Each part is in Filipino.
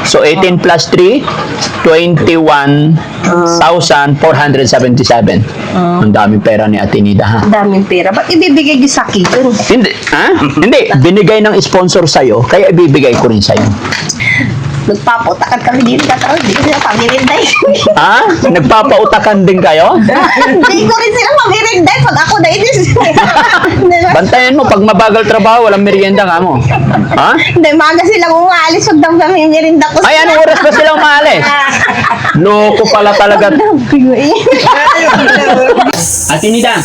So 18 plus 3, 21,477. Ang daming pera ni Ate Nida, ha? Daming pera. Ba't ibibigay niyo sa akin yun? Hindi, ha? Hindi, binigay ng sponsor sa'yo, kaya ibibigay ko rin sa'yo. Nagpapautakan kami dito. Hindi ko sila pamirinday. Ha? Nagpapautakan din kayo? Hindi ko rin sila pamirinday pag ako na inis. Bantayan mo, pag mabagal trabaho, walang merienda ka mo. Ha? Hindi, maga silang umaalis. Huwag daw kami mirinda ko. Ay, anong oras ba sila umalis? Loko pala talaga. Ate Nida,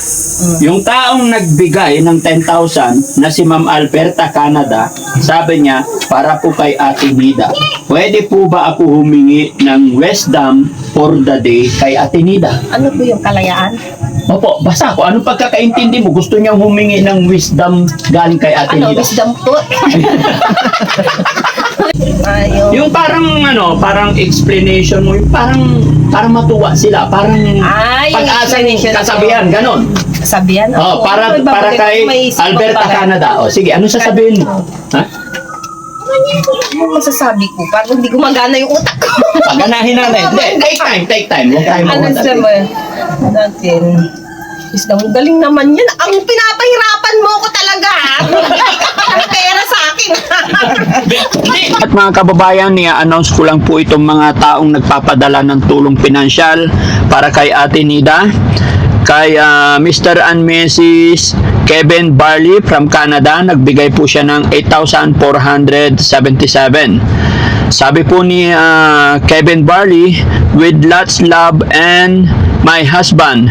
yung taong nagbigay ng 10,000 na si Ma'am Alberta Canada, sabi niya, para po kay Ate Nida. Pwede po ba ako humingi ng wisdom for the day kay Ate Nida? Ano po yung kalayaan? Opo, basta ko. Anong pagkakaintindi mo? Gusto niyang humingi ng wisdom galing kay Ate Ano, Nida? wisdom po? Ayaw. Yung parang explanation mo, yung parang matuwa sila, parang Ay, yung pag-asang explanation kasabihan, ganon. Sabihan? Oh, para kay Alberta Canada. O sige, ano sasabihin mo? Ha? Ano masasabi ko? Parang hindi gumagana yung utak ko. Paganahin natin. Hindi, take time. Huwag tayo Ano mawala. naman natin? Wisdom, galing naman yan. Ang pinapahirapan mo ko talaga, ha? Bigay ka pa ng pera sa akin. At mga kababayan, i-announce ko lang po itong mga taong nagpapadala ng tulong pinansyal para kay Ate Nida. Kay Mr. and Mrs. Kevin Barley from Canada, nagbigay po siya ng 8,477. Sabi po ni Kevin Barley, with lots love and my husband,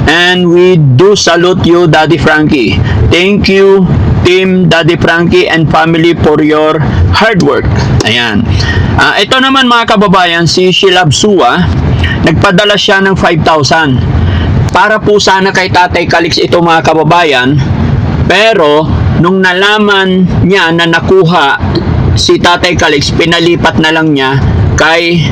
and we do salute you, Daddy Frankie. Thank you, Team Daddy Frankie and family, for your hard work. Ayan. Ito naman mga kababayan, si Shilab Suwa, nagpadala siya ng 5,000. Para po sana kay Tatay Calix ito mga kababayan, pero nung nalaman niya na nakuha si Tatay Calix, pinalipat na lang niya kay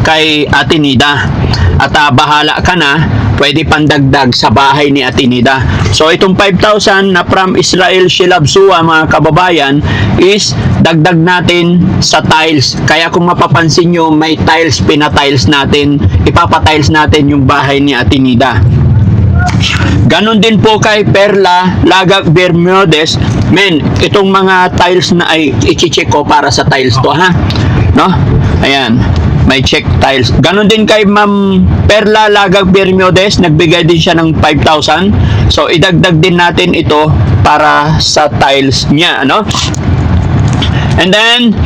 kay Ate Nida. At bahala ka na, pwede pandagdag sa bahay ni Ate Nida. So itong 5,000 na from Israel Shilab Suwa mga kababayan is dagdag natin sa tiles. Kaya kung mapapansin nyo, may tiles, pinatiles natin, ipapatiles natin yung bahay ni Ate Nida. Ganon din po kay Perla Lagak Bermudez. Men, itong mga tiles na ay i-check ko para sa tiles to, ha? No? Ayan, may check tiles. Ganon din kay Ma'am Perla Lagak Bermudez, nagbigay din siya ng 5,000. So idagdag din natin ito para sa tiles niya, ano? And then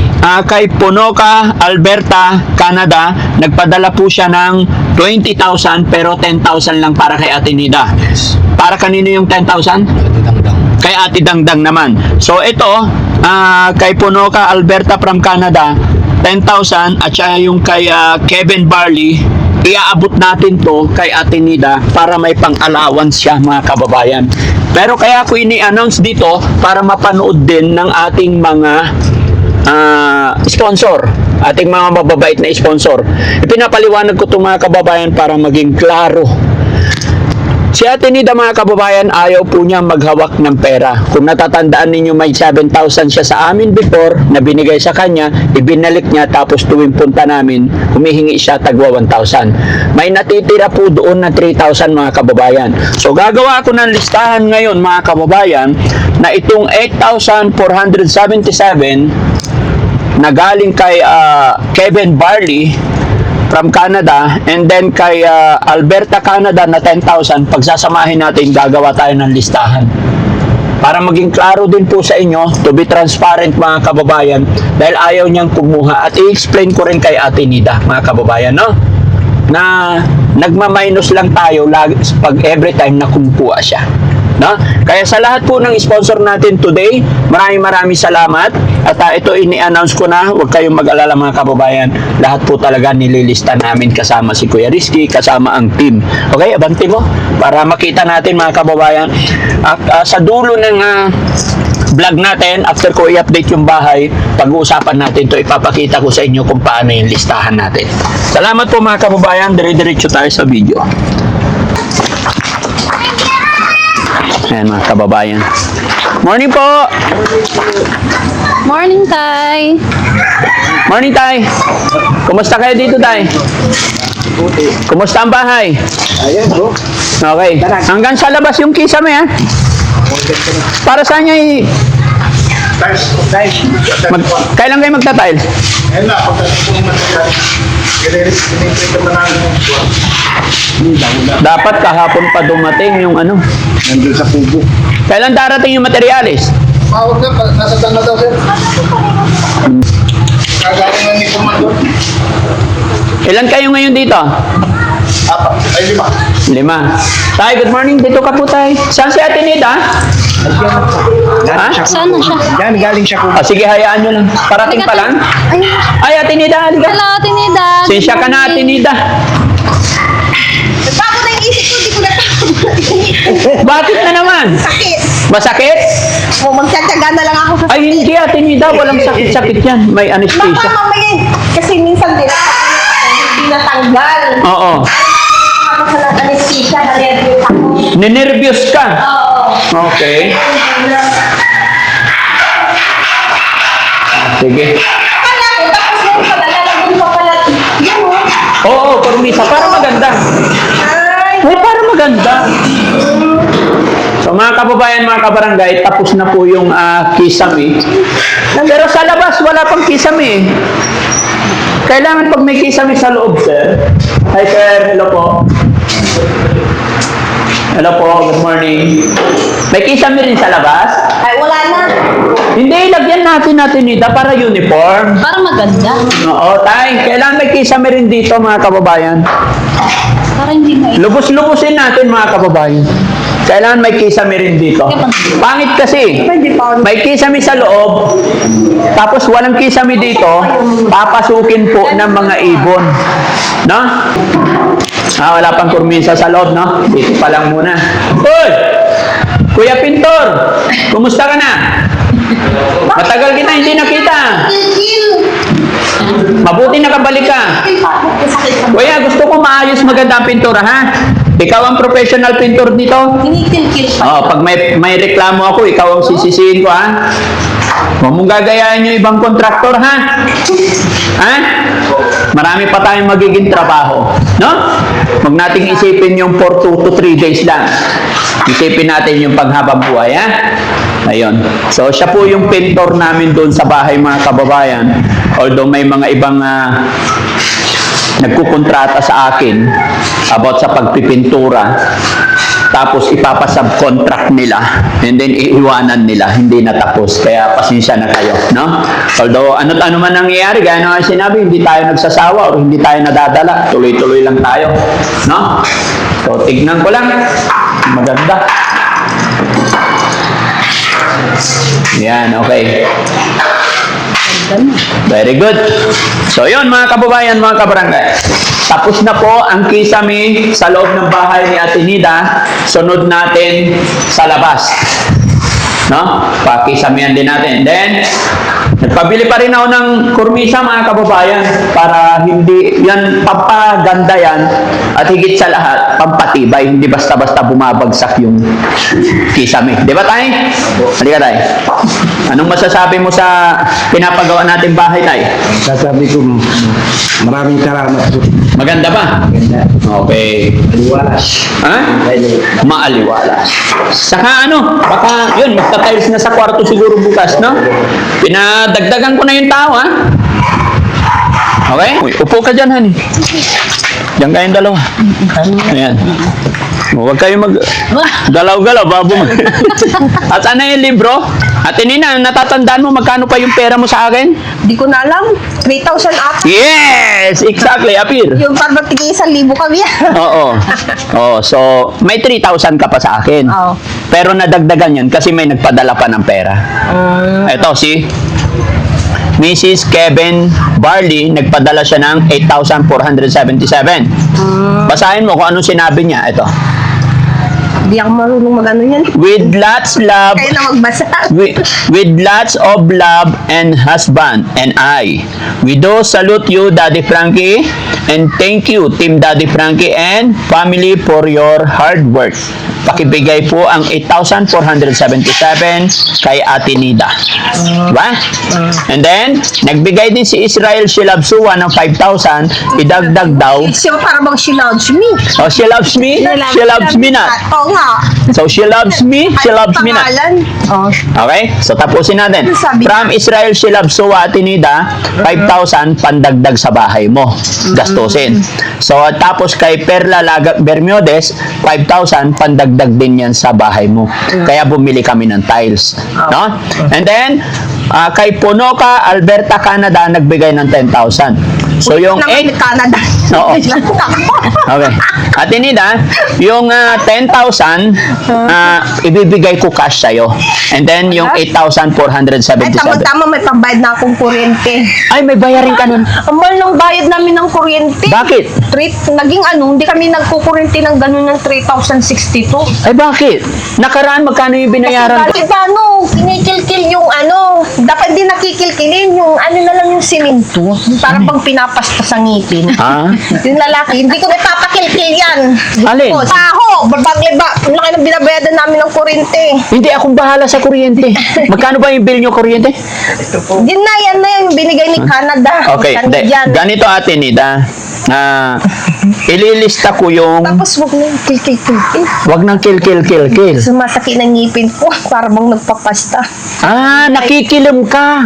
kay Punoka Alberta Canada, nagpadala po siya ng 20,000 pero 10,000 lang para kay Ate Nida. Para kanino yung 10,000? Kay Ate Dangdang naman. So ito, kay Punoka Alberta from Canada, 10,000, at saka yung kay Kevin Barley, iaabot natin to kay Ate Nida para may pang-allowance siya mga kababayan. Pero kaya ko ini-announce dito para mapanood din ng ating mga sponsor, ating mga mababait na sponsor. Ipinapaliwanag ko ito mga kababayan para maging klaro. Si Ate Nida mga kababayan, ayaw po niya maghawak ng pera. Kung natatandaan ninyo, may 7,000 siya sa amin before na binigay sa kanya, ibinalik niya, tapos tuwing punta namin, humihingi siya tagwa 1,000. May natitira po doon na 3,000 mga kababayan. So gagawa ako ng listahan ngayon mga kababayan na itong 8,477 na galing kay Kevin Barley from Canada, and then kay Alberta Canada na 10,000, pagsasamahin natin, gagawa tayo ng listahan para maging klaro din po sa inyo, to be transparent mga kababayan, dahil ayaw niyang kumuha. At i-explain ko rin kay Ate Nida mga kababayan, no, na nagma-minus lang tayo pag every time na kumukuha siya, no? Kaya sa lahat po ng sponsor natin today, maraming salamat. At ito ini-announce ko na, huwag kayong mag-alala mga kababayan, lahat po talaga nililista namin kasama si Kuya Rizky, kasama ang team. Okay, abanti mo para makita natin mga kababayan. At sa dulo ng vlog natin, after ko i-update yung bahay, pag-uusapan natin to, ipapakita ko sa inyo kung paano yung listahan natin. Salamat po mga kababayan, dire-diretso tayo sa video. Ayan mga kababayan. Morning po! Morning, Tay. Morning, Tay. Kumusta kayo dito, Tay? Kumusta ang bahay? Ayan, bro. Okay. Hanggang sa labas yung kisame, ha? Para saan niya kailan kayo magta-tile? Ayun na, pagdating po naman sa kinipita na namin. Dapat kahapon pa dumating yung ano. Nandun sa kubo. Kailan darating yung materialis? Huwag na, nasa tanda daw, sir. Kagaling na ni Commander. Ilan kayo ngayon dito? Apat. Ay, 5. 5. Tay, good morning. Dito ka po, Tay. Saan si Ate Nida? Ha? Saan na siya? Yan, galing siya kubo. Sige, hayaan nyo lang. Parating pa lang? Ay, Ay, Ate Nida, halika. hello, Tinida. Sinsya ka na, Ate Nida. Nagbago na yung isip ko, di ko na Bakit na naman? sakit. Masakit? O, magtsatsaga na lang ako sa Ay, hindi, Ate Nida. Walang sakit-sakit yan. May Baka anesthesia. mamaya, kasi minsan din hindi natanggal. Oo. Ako sa lang anesthesia, na-nervous ako. Ninervyos ka. Oo. Okay. Sige. Kala ko, tapos yung padalalagun pa pala. Yan o. Oo, Cornisa. Para maganda. Ay, Ay, para maganda. So mga kababayan, mga kabarangay, tapos na po yung kisame. Pero sa labas, wala pang kisame. Kailangan pag may kisame sa loob, sir. Hi, sir. Hello po. Hello po. Good morning. May kisame rin sa labas? ay, wala na. Hindi, lagyan natin nita para uniform. Para maganda. Oo, tay. Kailangan may kisame rin dito, mga kababayan. Para hindi may... Lubos-lubusin natin, mga kababayan. Kailangan may kisame rin dito. Pangit kasi. May kisame sa loob, tapos walang kisame dito, papasukin po ng mga ibon. No? Wala pang kurmisa sa loob, no? Dito pa lang muna. Uy! Kuya Pintor! Kumusta ka na? Matagal kita hindi nakita. Mabuti nakabalik ka. Kuya, gusto ko maayos maganda ang pintura, ha? Ikaw ang professional pintor dito? Kinikil-kil pa. Oh, pag may reklamo ako, ikaw ang sisisihin ko, ha? Huwag mong gagayahin yung ibang kontraktor, ha? Ha? Marami pa tayong magiging trabaho. No? Huwag nating isipin yung 2 to 3 days lang. Isipin natin yung paghabang buhay, ha? Ayun. So, siya po yung pintor namin doon sa bahay, mga kababayan. Although may mga ibang nagkukontrata sa akin about sa pagpipintura, tapos ipapasubcontract nila and then iiwanan nila, hindi natapos, kaya pasensya na kayo, no? Although ano man nangyayari, gaya nga sinabi, hindi tayo nagsasawa o hindi tayo nadadala, tuloy-tuloy lang tayo, no? So tignan ko lang, maganda. Yan, okay. Very good. So yun mga kababayan, mga kabarangay. Tapos na po ang kisame sa loob ng bahay ni Ate Nida. Sunod natin sa labas. No? Pakisamehan din natin. Then, nagpabili pa rin ako ng kurmisa, mga kababayan, para hindi, yan, pampaganda yan, at higit sa lahat, pampatibay, hindi basta-basta bumabagsak yung kisame. Di ba, Tay? Halika, Tay. Anong masasabi mo sa pinapagawa natin bahay, Tay? Sasabi ko, maraming salamat po. Maganda ba? Ganda. Okay. Aliwalas. Ha? Maaliwalas. Saka ano, baka yun, magta-tiles na sa kwarto siguro bukas, no? Pinadagdagan ko na yung tao, ha? Okay? Uy, upo ka dyan, honey. Diyan kayong dalawa. Ayan. Huwag kayo galaw-galaw, babo. At ano yung libro? Ate Nina, natatandaan mo magkano pa yung pera mo sa akin? Di ko na alam. 3,000 ata. Yes! Exactly, Apir. Yung parang tigil 1,000 kami. Oo. Oo, so may 3,000 ka pa sa akin. Oo. Pero nadagdagan yun kasi may nagpadala pa ng pera. Ito si Mrs. Kevin Barley, nagpadala siya ng 8,477. Basahin mo kung anong sinabi niya. Ito. Hindi ako marunong mag-ano yan. With lots love, Kayo na magbasa. with lots of love and husband and I. We do salute you, Daddy Frankie, and thank you, Team Daddy Frankie and family for your hard work. Pakibigay po ang 8,477 kay Ate Nida. Diba? And then, nagbigay din si Israel Shilabsuwa ng 5,000. Idagdag daw. Siya para bang she loves me. Oh, she loves me? She loves me na. Oo nga. So, she loves me? She loves me na. Pangalan. Oh. Okay? So, tapusin natin. Ano sabi From Israel Shilabsuwa, Ate Nida, 5,000 pandagdag sa bahay mo. Gastusin. So, tapos kay Perla Lagak Bermiodes, 5,000 pandagdag din yan sa bahay mo. Kaya bumili kami ng tiles. No? And then, kay Punoka, Alberta, Canada, nagbigay ng 10,000. So, yung Naman 8... Canada. Oo. Okay. Ate Nida, yung 10,000, ibibigay ko cash sa'yo. And then, yung Ay, 8,477. tama-tama, may pambayad na akong kuryente. Ay, may bayarin ka nun. Ang mahal ng bayad namin ng kuryente. Bakit? Naging hindi kami nagkukuryente ng ganun ng 3,062. Ay, bakit? Nakaraan, magkano yung binayaran? Kasi kinikil-kil yung dapat din nakikil-kilin yung na lang yung simento. Parang pang pinapaspas ang ngipin. Ha? Yung lalaki, hindi ko may papakil-kil yan. Alin? O, Taho, babagliba. Ang laki ng binabayadan namin ng kuryente. Hindi, akong bahala sa kuryente. Magkano ba yung bill nyo kuryente? Yan na yung binigay ni Canada. Okay, Canadian. ganito Ate Nida. Ililista ko yung... Tapos wag na yung kil-kil-kil. Wag nang kill. Sumasakit ng ngipin ko. Para bang nagpapasta. Nakikilim ka.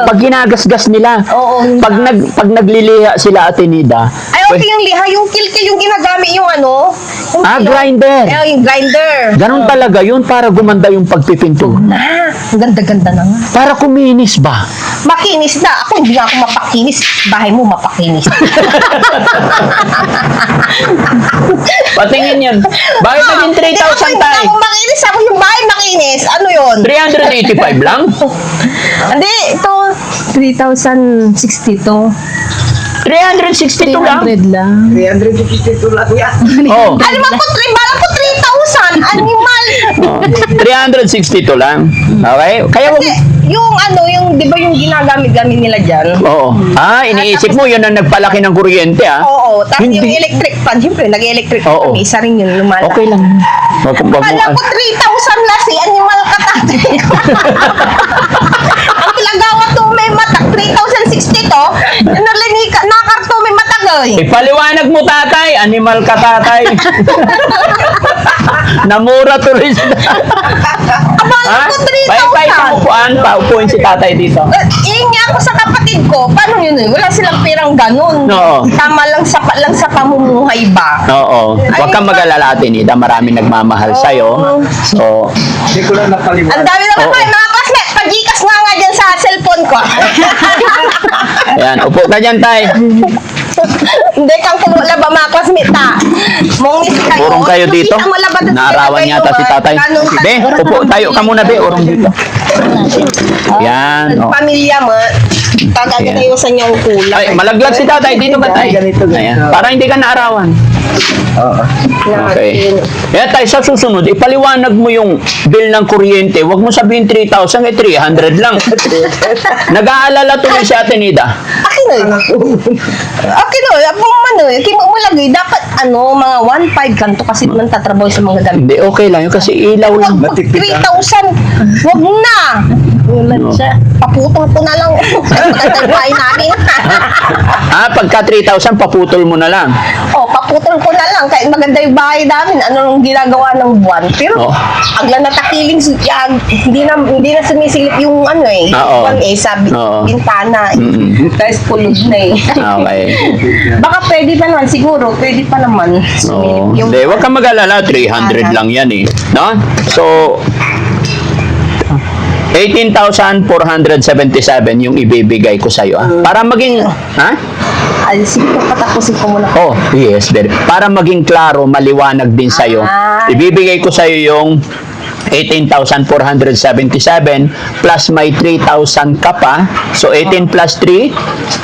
Pag ginagasgas nila. Oo. Pag nagliliha sila Ate Nida. Ay, okay yung liha. Yung kil-kil yung ginagamit yung yung grinder. Yung grinder. Ganon talaga yun para gumanda yung pagpipinto. Ang ganda-ganda na nga. Para kuminis ba? Makinis na. Ako hindi nga ako mapakinis. Bahay mo mapakinis. Patingin yun. Bakit naging 3,000 Hindi tayo? ako makinis. Ako yung bahay makinis. Ano yun? 385 lang? Hindi, ito 3,062. 362 lang? 300 lang. 352 lang yan. Oh. Ano ba po? Balang po 3,000. Animal. 362 lang. Okay? Kaya Kasi yung di ba yung ginagamit-gamit nila dyan? Oo. Iniisip mo yun ang nagpalaki ng kuryente Oo. Tapos Hindi. yung electric fan, siyempre nag-electric fan Oo. kami. Isa rin yun lumalaki. Okay lang. Wag mo Kala ko 3,000 lang si animal ka tatay. Ang pilagawa to may mata, 3,062. Nakarto may matagay. Ipaliwanag mo tatay, animal ka tatay. Namura tuloy sila. Abala ko 3,000. Paupuin si tatay dito. Iingi ako sa kapatid ko. Paano yun? Wala silang pirang ganun. Oo. Tama lang sa pamumuhay ba? Oo. Huwag kang mag-alala Ate Nida, marami nagmamahal sa'yo. So, Hindi ko lang Ang nakalimutan. dami naman Oo. pa, mga classmates, pagikas nga dyan sa cellphone ko. ayan, upo ka dyan tay. Hindi kang kumula ba mga classmates ta? Mongis kayo. Urong kayo dito. Kita mo labad at Naarawan kayo, yata si tatay. ganun ka- Be, upo tayo ka muna be, urong dito. Yan. Oh. Pamilya mo, pagaganayosan niya ang kulang. Ay, malaglag si tatay dito ba tay? Ayan. Para hindi ka naarawan. Oo. Okay. Kaya tayo sa susunod, ipaliwanag mo yung bill ng kuryente. Huwag mo sabihin 3,000, 300 lang. Nag-aalala tuloy si Ate Nida. Akin na. Akin na. Kimo mo lagi, dapat mga 1,500 kanto kasi man tatrabaho sa mga damit. Hindi, okay lang yun kasi ilaw lang. Pag 3,000, wag na. No. Paputol ko na lang. Pagkatagpain namin. Pagka 3,000, paputol mo na lang. Paputol ko na lang. Kahit maganda yung bahay namin, anong ginagawa ng buwan. Pero, Oh. agla na takiling, hindi na sumisilip yung Oo. buwan sabi, Oo. bintana. Mm-mm. Tapos pulog na Okay. Baka pwede pa naman, siguro, pwede pa naman. Oo. Yung, Hindi, huwag kang mag-alala. 300 lang yan eh. No? So, 18,477 yung ibibigay ko sa'yo. Para maging, sige po, patapusin ko muna. Oh, yes. Para maging klaro, maliwanag din sa'yo. Ibibigay ko sa'yo yung 18,477 plus may 3,000 ka pa. So 18 plus 3,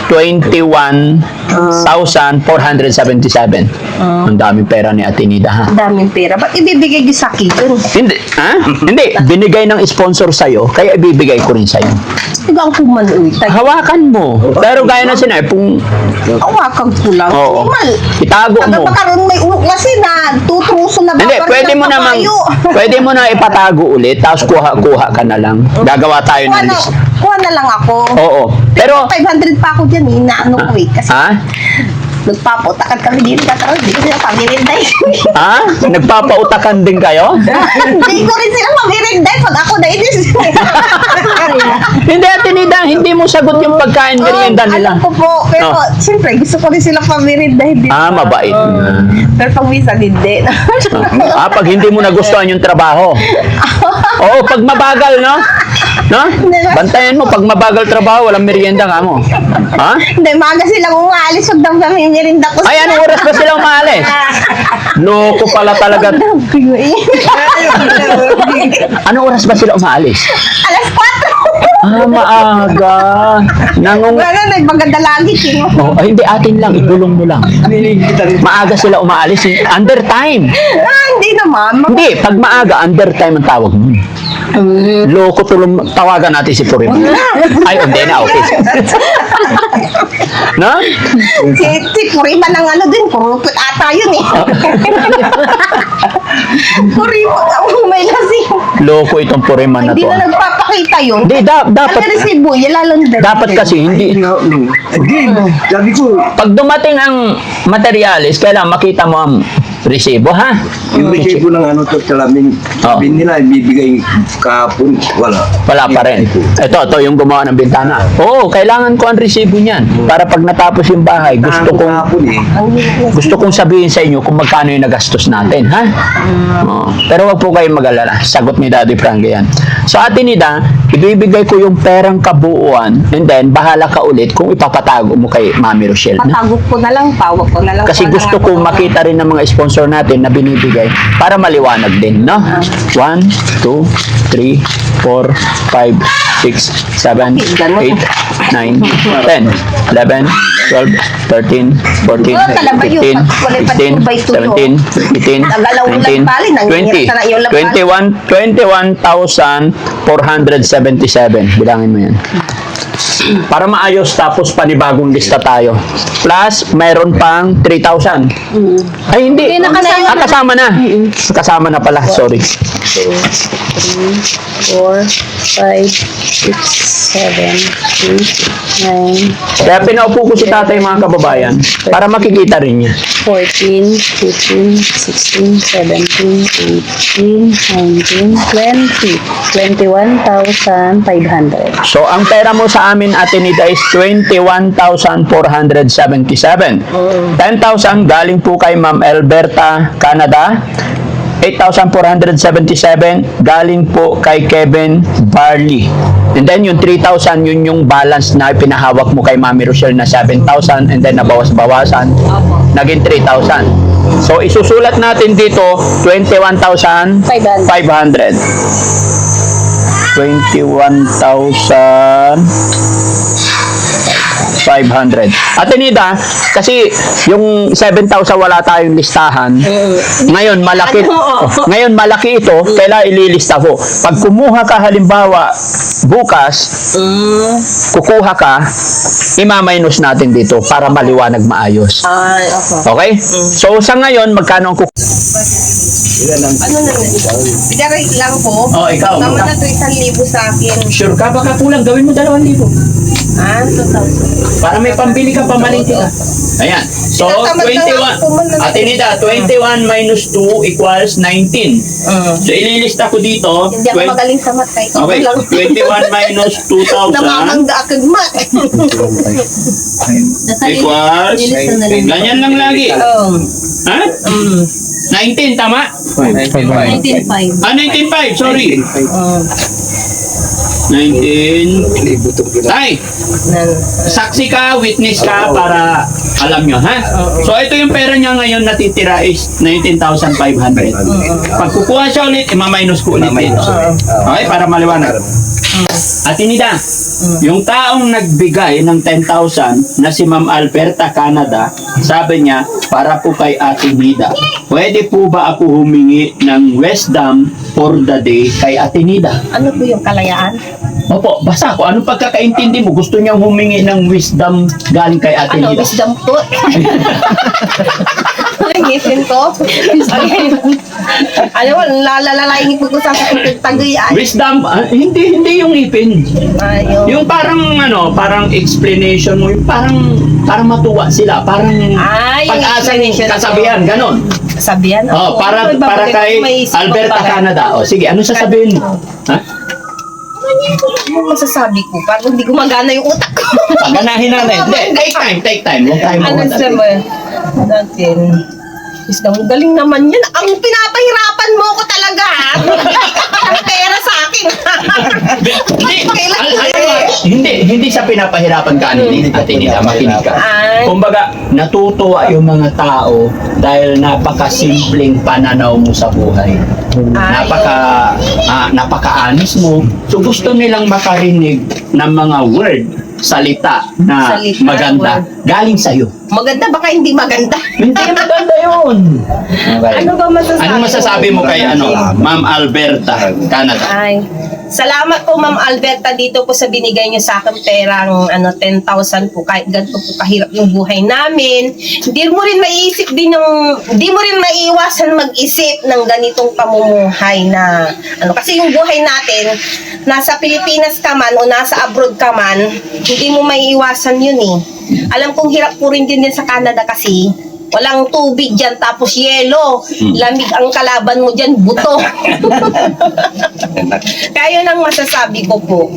21,477. Ang daming pera ni Ate Nida, ha? Daming pera. Ba't ibibigay niyo sa akin yun? Hindi, ha? Hindi, binigay ng sponsor sa'yo, kaya ibibigay ko rin sa'yo. Ikaw ang pumanuwi. Hawakan mo. Pero gaya na sinabi, Hawakan ko lang. Oo. Mal. Itago Tagal mo. pa karoon may ulok kasi na tutuso na Hindi, babaril pwede ng mo namang, kabayo. pwede mo na ipatago ulit, tapos kuha ka na lang. Gagawa tayo ng list. Kuha na lang ako. Oo. Pero, 500 pa ako dyan eh, naano ko eh. Kasi ha? nagpapautakan kami dito. Kakaroon, hindi ko sila pamirinday. Ha? Nagpapautakan din kayo? Hindi ko rin sila pamirinday pag ako na inis. Hindi, Ate Nida, hindi mo sagot yung pagkain merienda nila. Alam ko po, pero siyempre gusto ko rin sila pamirinday dito. Ah, mabait na. Pero pag minsan hindi. Pag hindi mo nagustuhan yung trabaho. Oo, pag mabagal, no? No? Bantayan mo, pag mabagal trabaho, walang merienda ka mo. Ha? Hindi, maaga silang umaalis pag daw kami merinda ko. Ay, anong oras ba sila umalis? Loko pala talaga. Anong oras ba sila umaalis? Alas 4. Ah, maaga. Wala na, maganda lagi. Oh, ay, hindi, atin lang. Ibulong mo lang. Maaga sila umaalis. Under time. Hindi naman. Hindi, pag maaga, under time ang tawag mo. Loko tulong, tawagan natin si Purim. Ay, hindi na, okay. No? Si Purima ng ano din, kurupit ata yun eh. Kuripot ako may lasing. Loko itong Purim na Hindi to. na nagpapakita yun. Hindi, dapat, Ano resibo, yalalanda. dapat kasi, hindi. Sabi ko, Pag dumating ang materialis, kailangan makita mo ang resibo, ha? yung resibo ng ano to salamin, sabi nila, ibibigay kahapon, wala. Wala pa rin. Ito yung gumawa ng bintana. Oo, kailangan ko ang resibo niyan. Para pag natapos yung bahay, gusto kong sabihin sa inyo kung magkano yung nagastos natin, ha? Oo. Pero wag po kayong mag-alala. Sagot ni Daddy Frankie yan. So, Ate Nida, ibibigay ko yung perang kabuuan and then, bahala ka ulit kung ipapatago mo kay Mami Rochelle. Na? Patagok ko na lang, tawag ko na lang. Kasi gusto ko makita rin ng mga sponsor natin na binibigay para maliwanag din, no? 1, 2, 3, 4, 5, 6, 7, 8, 9, 10, 11, 12, 13, 14, 15, 16, 17, 18, 19, 20, 21,477. Bilangin mo yan. Para maayos, tapos panibagong lista tayo. Plus, mayroon pang 3,000. Ay, hindi. Hindi, nakasama na. Kasama na. Kasama na pala, sorry. 4, 5, 6, 7, 8, 9, Kaya pinaupo ko si tatay, mga kababayan, para makikita rin niya. 14, 15, 16, 17, 18, 19, 20. 21,500. So, ang pera mo sa amin, Ate Nida, is 21,477. 10,000 galing po kay Ma'am Alberta, Canada. 8,477 galing po kay Kevin Barley. And then yung 3,000, yun yung balance na pinahawak mo kay Mami Rochelle na 7,000 and then nabawas-bawasan. Naging 3,000. So isusulat natin dito 21,500. 21,500. Ate Nida, kasi yung 7,000 wala tayong listahan. Ngayon malaki ito, kailangan ililista ko. Pag kumuha ka halimbawa bukas, kukuha ka, imaminus natin dito para maliwanag maayos. Ay, Okay? So sa ngayon, magkano ang kukuha? ano na Bigay lang po. Oh, ikaw. Tama na ito 1,000 sa akin. Sure ka, baka kulang. Gawin mo 2,000. 2,000. Para may pambili ka, pamalingki ka. Ayan. So, 21. Ate Nida, 21 minus 2 equals 19. So, ililista ko dito. Hindi ako magaling sa math kahit Okay, lang. 21 minus 2,000 Namamangga akong math. equals, ganyan lang lagi. Ha? 19, tama? 19,500. 19.5, sorry. 19. Tay, saksi ka, witness ka para alam nyo, ha? So, ito yung pera niya ngayon natitira is 19,500. Pag kukuha siya ulit, ima-minus ko ulit dito. Okay, para maliwanag. Ate Nida, yung taong nagbigay ng 10,000 na si Ma'am Alberta Canada, sabi niya, para po kay Ate Nida, pwede po ba ako humingi ng wisdom for the day kay Ate Nida? Ano po yung kalayaan? Opo, basta ko. Anong pagkakaintindi mo? Gusto niyang humingi ng wisdom galing kay Ate Ano, Nida? wisdom po? Ngipin ko? Ano, lalalalayin ko sa tagay. Wisdom, hindi yung ipin. Ayun. Yung parang parang explanation mo, yung parang matuwa sila, parang Ay, yung pag-asa explanation kasabihan, ganon. Sabihan? Oh, para kay Alberta Canada. Oh, sige, ano sasabihin mo? Ha? Ano masasabi ko? Parang hindi gumagana yung utak ko. Paganahin natin. Hindi, take time. Huwag tayo Ano mawala. sabi natin? Wisdom, galing naman yan. Ang pinapahirapan mo ko talaga. Ang pera sa akin. Hindi sa pinapahirapan ka ni Ate Nida, makinig ka. Ay. Kumbaga, natutuwa yung mga tao dahil napakasimpleng pananaw mo sa buhay. Ay, Napaka-honest mo. So gusto nilang makarinig ng mga word, salita na Salita, maganda galing sa'yo. maganda, baka hindi maganda. Hindi maganda yun. Okay. Ano ba masasabi Anong masasabi mo kay Ma'am Alberta Canada? Ay, salamat po Ma'am Alberta dito po sa binigay niyo sa akin perang 10,000 po kahit ganito po kahirap yung buhay namin. Hindi mo rin maiiwasan mag-isip ng ganitong pamumuhay na kasi yung buhay natin nasa Pilipinas ka man o nasa abroad ka man, hindi mo maiiwasan yun eh. Alam kong hirap po rin din sa Canada kasi walang tubig dyan, tapos yelo. Lamig ang kalaban mo dyan, buto. Kaya yun ang masasabi ko po.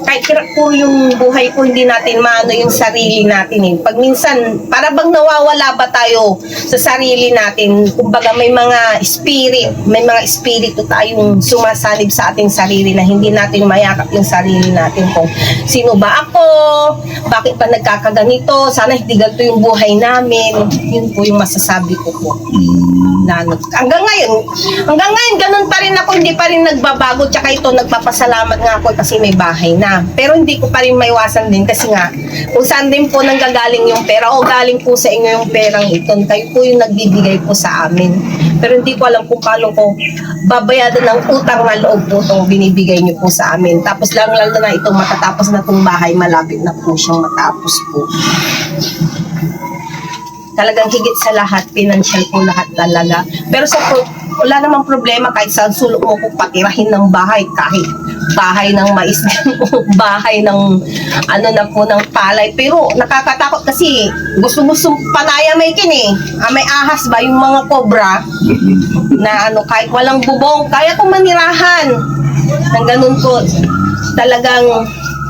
Kahit hirap po yung buhay ko, hindi natin maano yung sarili natin eh. Pag minsan, para bang nawawala ba tayo sa sarili natin? Kumbaga may mga espiritu tayong sumasanib sa ating sarili na hindi natin mayakap yung sarili natin kung sino ba ako, bakit pa nagkakaganito, sana hindi ganito yung buhay namin. Yun po yung masasabi ko po. Hanggang ngayon, ganun pa rin ako, hindi pa rin nagbabago, tsaka ito, nagpapasalamat nga ako kasi may bahay na. Pero hindi ko pa rin maiwasan din kasi nga, kung saan din po nanggagaling yung pera o galing po sa inyo yung perang ito, kayo po yung nagbibigay po sa amin. Pero hindi ko alam kung paano ko babayadan ng utang na loob po itong binibigay niyo po sa amin. Tapos lalo na itong matatapos na itong bahay, malapit na po siyang matapos po. Talagang higit sa lahat, financial po lahat talaga. Pero wala namang problema kahit saan sulok mo kung patirahin ng bahay, kahit bahay ng mais, bahay ng na po ng palay. Pero nakakatakot kasi gusto panaya may may ahas ba yung mga cobra na kahit walang bubong, kaya kong manirahan. Nang ganun po, talagang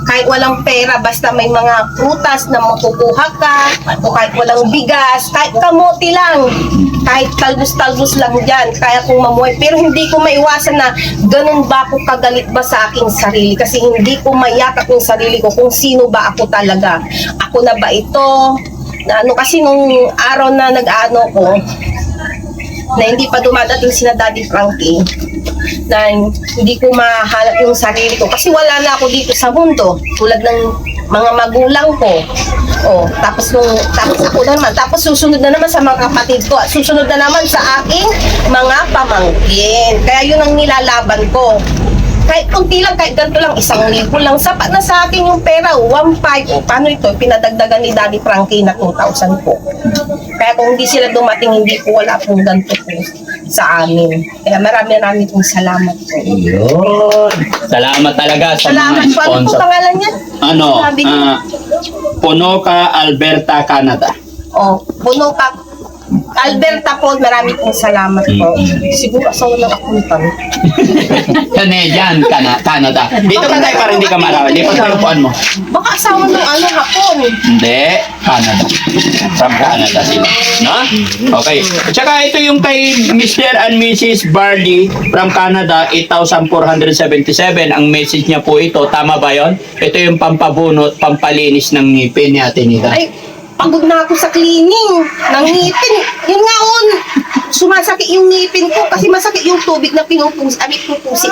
kahit walang pera, basta may mga prutas na makukuha ka, o kahit walang bigas, kahit kamote lang, kahit talbos-talbos lang dyan, kaya kong mamuhay. Pero hindi ko maiwasan na ganun ba ako kagalit ba sa aking sarili, kasi hindi ko mayakap yung sarili ko kung sino ba ako talaga. Ako na ba ito? Na kasi nung araw na nag-ano ko, na hindi pa dumadating sina Daddy Frankie, na hindi ko mahanap yung sarili ko kasi wala na ako dito sa mundo tulad ng mga magulang ko. Tapos ako naman, tapos susunod na naman sa mga kapatid ko at susunod na naman sa aking mga pamangkin. Kaya yun ang nilalaban ko. Kahit kunti lang, kahit ganito lang, 1,000 lang, sapat na sa akin yung pera, 1,500. Paano ito? Pinadagdagan ni Daddy Frankie na 2,000 po. Kaya kung hindi sila dumating, hindi po wala pong ganito po sa amin. Kaya marami pong salamat po. Yun. Salamat talaga sa Salamat mga po. Ano po sponsor. pangalan niya? Sabi niyo. Punoka Alberta Canada. Puno ka. Alberta po, marami pong salamat po. Siguro asawa ng akuntan. Canadian, Canada. Dito ka tayo para hindi ka marawa. Di pa tayo upuan mo. Baka asawa ng ano, hapon. Hindi, Canada. From Canada sila. No? Okay. At saka ito yung kay Mr. and Mrs. Barley from Canada, 8,477. Ang message niya po ito, tama ba yon? Ito yung pampabunot, pampalinis ng ngipin ni Ate Nida. Ay, pagod na ako sa cleaning ng ngipin. Yun nga on, sumasakit yung ngipin ko kasi masakit yung tubig na pinupusit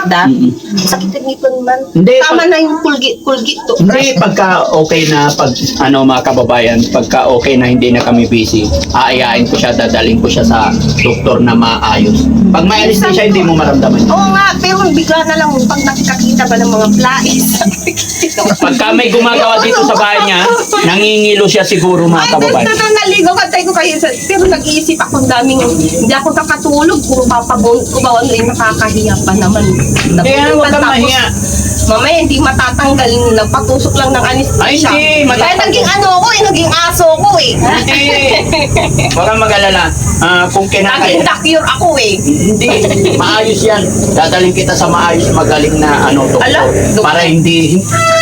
da. Sakit yung ngipin man. Hindi, Tama na yung kulgit to. Hindi, pagka okay na, mga kababayan, pagka okay na hindi na kami busy, aayain ko siya, dadaling ko siya sa doktor na maayos. Pag may anesthesia, hindi mo maramdaman. Oo nga, pero bigla na lang pag nakikita ba ng mga plais. Pagka may gumagawa dito sa bahay niya, nangingilo siya siguro mga Ay, kababayan. naligo katay ko kayo. Pero nag-iisip ako daming, hindi ako kakatulog. Kung papabon ko ba, ano nakakahiya pa naman. Kaya huwag kang Tapos, mahiya. Mamaya hindi matatanggal, nagpatusok lang ng anesthesia. Ay, hindi, Kaya matatanggal. naging ano ako naging aso ko eh. Hindi. Huwag kang mag-alala. Kung Naging kinakaya. docure ako eh. Hindi. Maayos yan. Dadaling kita sa maayos magaling na doktor. Ala, doktor. Para hindi.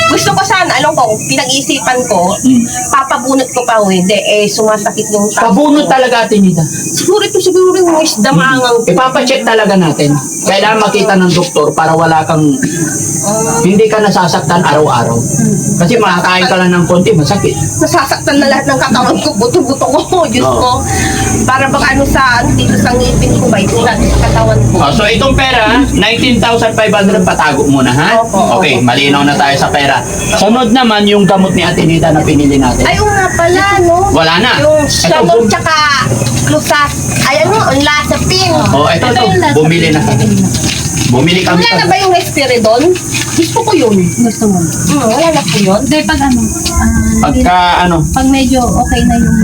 Gusto ko sana, alam ko, pinag-isipan ko, papabunot ko pa hindi, sumasakit yung tapo. Pabunot talaga Ate Nida. Siguro yung isda maangang. Ipapacheck talaga natin. Kailangan makita ng doktor para wala kang hindi ka nasasaktan araw-araw. Kasi makakain ka lang ng konti, masakit. Nasasaktan na lahat ng katawan ko, buto-buto ko, Diyos Oo. ko. Para baka dito sa ngipin ko ba, ito na sa katawan ko. So itong pera, 19,500 patago muna ha? Opo, Okay, opo. malinaw na tayo sa pera. Sunod naman yung gamot ni Ate Nida na pinili natin. Ay, oo nga pala, no? Wala na. Yung Ito, shamon tsaka lusas. Ay, ano, ang lasapin. ito, bumili na. Bumili kami. Wala na ba yung Respiridon? Gusto ko yun. Gusto mo. Wala na po yun. Hindi, pag Pagka pag medyo okay na yung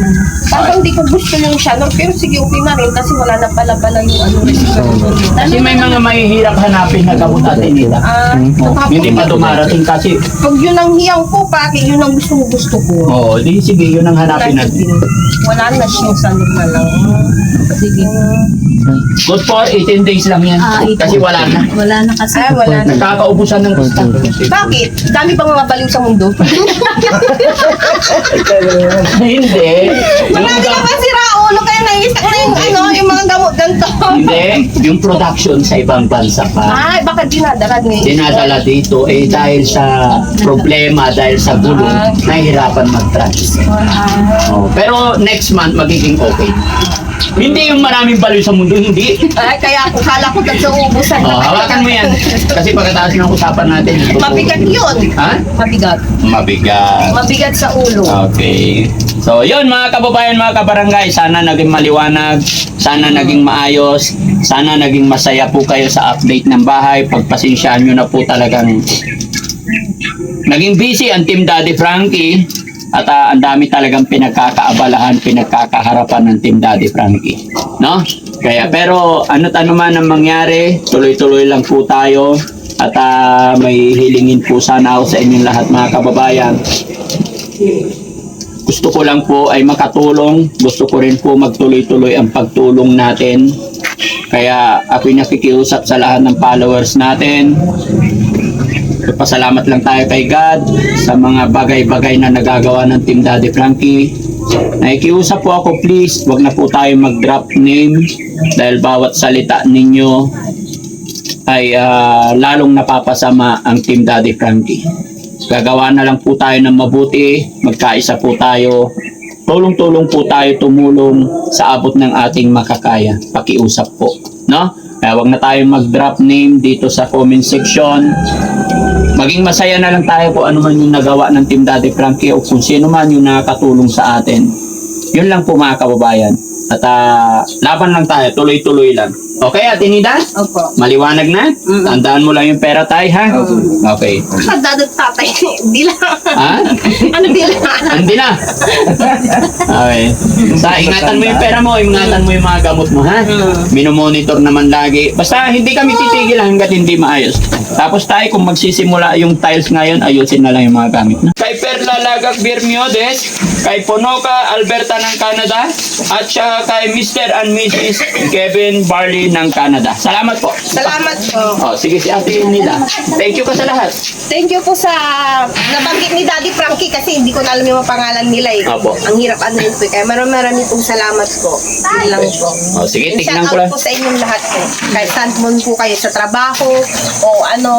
Parang hindi ko gusto yung Shannon, pero sige, okay na rin kasi wala na pala yung ano, Respiridon. kasi may mga mahihirap hanapin na gamot Ate Nida. Hindi pa dumarating kasi. Pag yun ang hiyang ko, paki, yun ang gusto ko. Oo, di sige, yun ang hanapin natin. Wala na siyang sanod na lang. Sige. Good for 18 days lang yan. Kasi wala na. Wala na kasi. Ay, wala na. Nakakaubusan ng gusto. Bakit? Dami bang mga baliw sa mundo? Hindi. Marami naman sira ulo, kaya naiisak na yung mga gamot ganito. Hindi. Yung production sa ibang bansa pa. Ay, bakit dinadala ni? Dinadala dito dahil sa problema, dahil sa gulong, nahihirapan mag-transfer. Pero next month, magiging okay. Hindi yung maraming baliw sa mundo, hindi. Ay, kaya ako kala ko nagsuubusan na. Hawakan mo yan. Kasi pagkatapos ng usapan natin. Mabigat yun. Ha? Mabigat. Mabigat. Mabigat sa ulo. Okay. So, yun mga kababayan, mga kabarangay, sana naging maliwanag, sana naging maayos, sana naging masaya po kayo sa update ng bahay. Pagpasensyaan nyo na po talagang naging busy ang Team Daddy Frankie at ang dami talagang pinagkakaabalahan, pinagkakaharapan ng Team Daddy Frankie. No? Kaya, pero ano't ano man ang mangyari, tuloy-tuloy lang po tayo at may hilingin po sana ako sa inyong lahat mga kababayan. Gusto ko lang po ay makatulong. Gusto ko rin po magtuloy-tuloy ang pagtulong natin. Kaya ako'y nakikiusap sa lahat ng followers natin. Pasalamat lang tayo kay God sa mga bagay-bagay na nagagawa ng Team Daddy Frankie. Nakikiusap po ako, please, wag na po tayo mag-drop name dahil bawat salita ninyo ay lalong napapasama ang Team Daddy Frankie. Gagawa na lang po tayo ng mabuti, magkaisa po tayo, tulong-tulong po tayo, tumulong sa abot ng ating makakaya. Pakiusap po, no? Kaya wag na tayo mag-drop name dito sa comment section. Maging masaya na lang tayo kung ano man yung nagawa ng Team Daddy Frankie o kung sino man yung nakakatulong sa atin. Yun lang po mga kababayan. At laban lang tayo, tuloy-tuloy lang. Okay, Ate Nida? Opo. Maliwanag na? Tandaan mo lang yung pera tayo, ha? Okay. Dadot tatay, di lang. Ha? Ano di lang? Hindi na. Okay. Ingatan mo yung pera mo, ingatan mo yung mga gamot mo, ha? Minomonitor naman lagi. Basta hindi kami titigil hanggat hindi maayos. Tapos tayo, kung magsisimula yung tiles ngayon, ayusin na lang yung mga gamit na. Kay Perla Lagak Bermiodes, kay Ponoka Alberta ng Canada, at saka kay Mr. and Mrs. Kevin Barley ng Canada. Salamat po. Salamat po. Oh, sige si Ate Nida. Thank you ka sa lahat. Thank you po sa nabanggit ni Daddy Frankie kasi hindi ko na alam yung mga pangalan nila eh. Apo. Ang hirap ano yun po. Kaya marami pong salamat po. Yun lang po. Oh, sige, Yung tignan ko shout lang. out po sa inyong lahat po. Kahit saan po kayo sa trabaho o ano,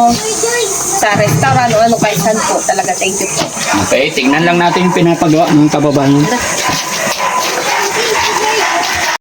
sa restaurant o ano kahit saan po. Talaga thank you po. Okay, tignan lang natin yung pinapagawa ng kababayan.